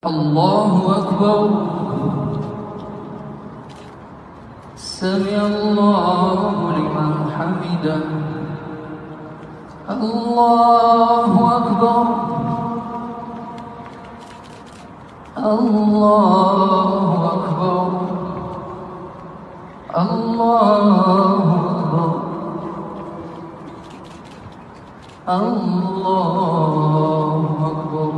अल्लाहु अकबर समिअल्लाहु लिमन हमिदा अल्लाहु अकबर अल्लाहु अकबर अल्लाहु अकबर अल्लाहु अकबर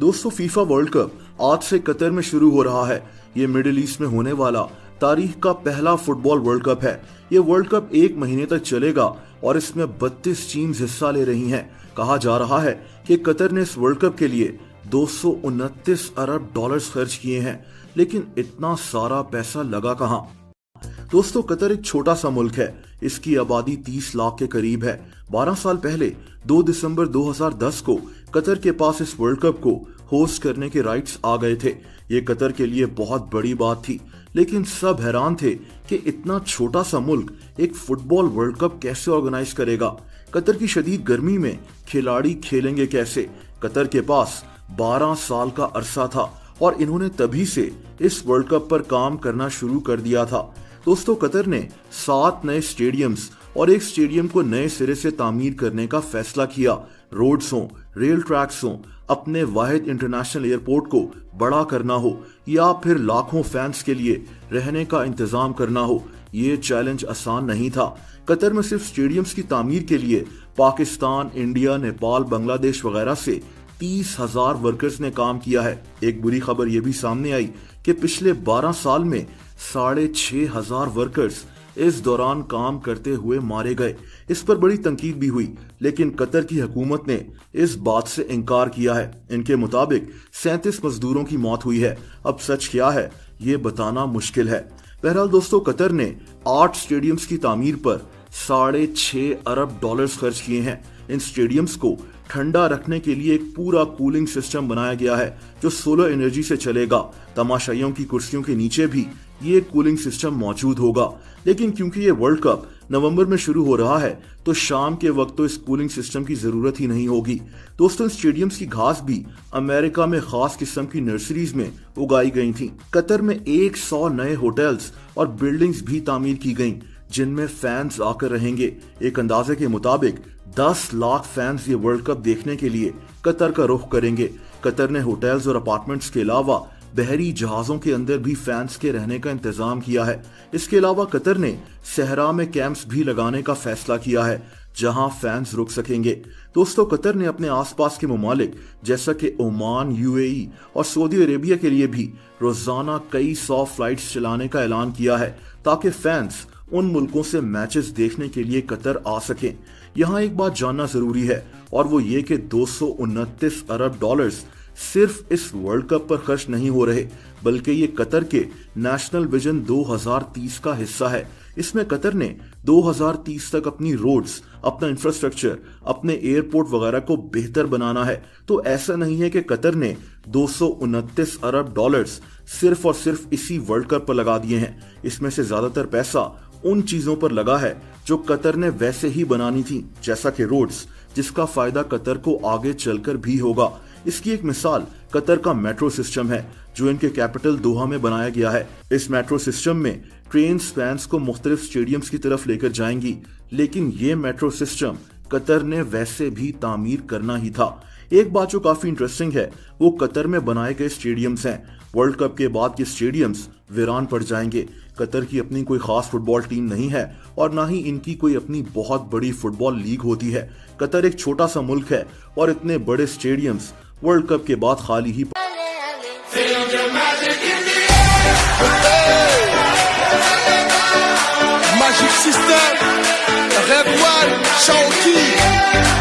दोस्तों, फीफा वर्ल्ड कप आज से कतर में शुरू हो रहा है। ये मिडिल ईस्ट में होने वाला तारीख का पहला फुटबॉल वर्ल्ड कप है। ये वर्ल्ड कप 1 महीने तक चलेगा और इसमें 32 टीम्स हिस्सा ले रही हैं। कहा जा रहा है कि कतर ने इस वर्ल्ड कप के लिए 229 अरब डॉलर्स खर्च किए हैं, लेकिन इतना सारा पैसा लगा कहां? दोस्तों, कतर एक छोटा सा मुल्क है। इसकी आबादी 30 लाख के करीब है। 12 साल पहले 2 दिसंबर 2010 को कतर के पास इस वर्ल्ड कप को होस्ट करने के राइट्स आ गए थे। ये कतर के लिए बहुत बड़ी बात थी, लेकिन सब हैरान थे कि इतना छोटा सा मुल्क एक फुटबॉल वर्ल्ड कप कैसे ऑर्गेनाइज करेगा। कतर की शदीद गर्मी में खिलाड़ी खेलेंगे कैसे? कतर के पास 12 साल का अरसा था और इन्होंने तभी से इस वर्ल्ड कप पर काम करना शुरू कर दिया था। दोस्तों, कतर ने 7 नए स्टेडियम्स और एक स्टेडियम को नए सिरे से तामीर करने का फैसला किया। रोड्स हो, रेल ट्रैक्स हो, अपने वाहिद इंटरनेशनल एयरपोर्ट को बड़ा करना हो या फिर लाखों फैंस के लिए रहने का इंतजाम करना हो, ये चैलेंज आसान नहीं था। कतर में सिर्फ स्टेडियम्स की तामीर के लिए पाकिस्तान, इंडिया, नेपाल, बांग्लादेश वगैरह से 30,000 वर्कर्स ने काम किया है। एक बुरी खबर यह भी सामने आई कि पिछले 12 साल में 6,500 वर्कर्स इस दौरान काम करते हुए मारे गए। इस पर बड़ी तनकीद भी हुई, लेकिन कतर की हुकूमत ने इस बात से इनकार किया है। इनके मुताबिक 37 मजदूरों की मौत हुई है। अब सच क्या है ये बताना मुश्किल है। बहरहाल दोस्तों, कतर ने 8 स्टेडियम्स की तामीर पर 6.5 अरब डॉलर्स खर्च किए हैं। इन स्टेडियम्स को ठंडा रखने के लिए एक पूरा कूलिंग सिस्टम बनाया गया है जो सोलर एनर्जी से चलेगा। तमाशाइयों की कुर्सियों के नीचे भी ये कूलिंग सिस्टम मौजूद होगा। लेकिन क्योंकि ये वर्ल्ड कप नवंबर में शुरू हो रहा है, तो शाम के वक्त तो इस कूलिंग सिस्टम की जरूरत ही नहीं होगी। दोस्तों, स्टेडियम्स की घास भी अमेरिका में खास किस्म की नर्सरीज में उगाई गई थी। कतर में 100 नए होटल्स और बिल्डिंग्स भी तामीर की गईं, जिनमें फैंस आकर रहेंगे। एक अंदाजे के मुताबिक 10 लाख फैंस ये वर्ल्ड कप देखने के लिए कतर का रुख करेंगे। कतर ने होटल्स और अपार्टमेंट्स के अलावा बहरी जहाजों के अंदर भी फैंस के रहने का इंतजाम किया है। इसके अलावा कतर ने सहरा में कैंप्स भी लगाने का फैसला किया है, जहां फैंस रुक सकेंगे। दोस्तों, कतर ने अपने आसपास के ममालिक जैसा कि ओमान, यूएई और सऊदी अरेबिया के लिए भी रोजाना कई 100 फ्लाइट्स चलाने का ऐलान किया है, ताकि फैंस उन मुल्कों से मैचेस देखने के लिए कतर आ सकें। यहाँ एक बात जानना जरूरी है, और वो ये कि 229 अरब डॉलर्स सिर्फ इस वर्ल्ड कप पर खर्च नहीं हो रहे, बल्कि ये कतर के नेशनल विजन 2030 का हिस्सा है। इसमें कतर ने 2030 तक अपनी रोड्स, अपना इंफ्रास्ट्रक्चर, अपने एयरपोर्ट वगैरह को बेहतर बनाना है। तो ऐसा नहीं है कि कतर ने 229 अरब डॉलर्स सिर्फ और सिर्फ इसी वर्ल्ड कप पर लगा दिए हैं। इसमें से ज्यादातर पैसा उन चीजों पर लगा है जो कतर ने वैसे ही बनानी थी, जैसा कि रोड्स, जिसका फायदा कतर को आगे चलकर भी होगा। इसकी एक मिसाल कतर का मेट्रो सिस्टम है, जो इनके कैपिटल दोहा में बनाया गया है। इस मेट्रो सिस्टम में ट्रेन फैंस को मुख्तलिफ स्टेडियम्स की तरफ लेकर जाएंगी, लेकिन ये मेट्रो सिस्टम कतर ने वैसे भी तामीर करना ही था। एक बात जो काफी इंटरेस्टिंग है, वो कतर में बनाए गए स्टेडियम्स हैं। वर्ल्ड कप के बाद ये स्टेडियम्स वीरान पड़ जाएंगे। कतर की अपनी कोई खास फुटबॉल टीम नहीं है और ना ही इनकी कोई अपनी बहुत बड़ी फुटबॉल लीग होती है। कतर एक छोटा सा मुल्क है और इतने बड़े स्टेडियम्स वर्ल्ड कप के बाद खाली ही Magic System, Red One, Shawty.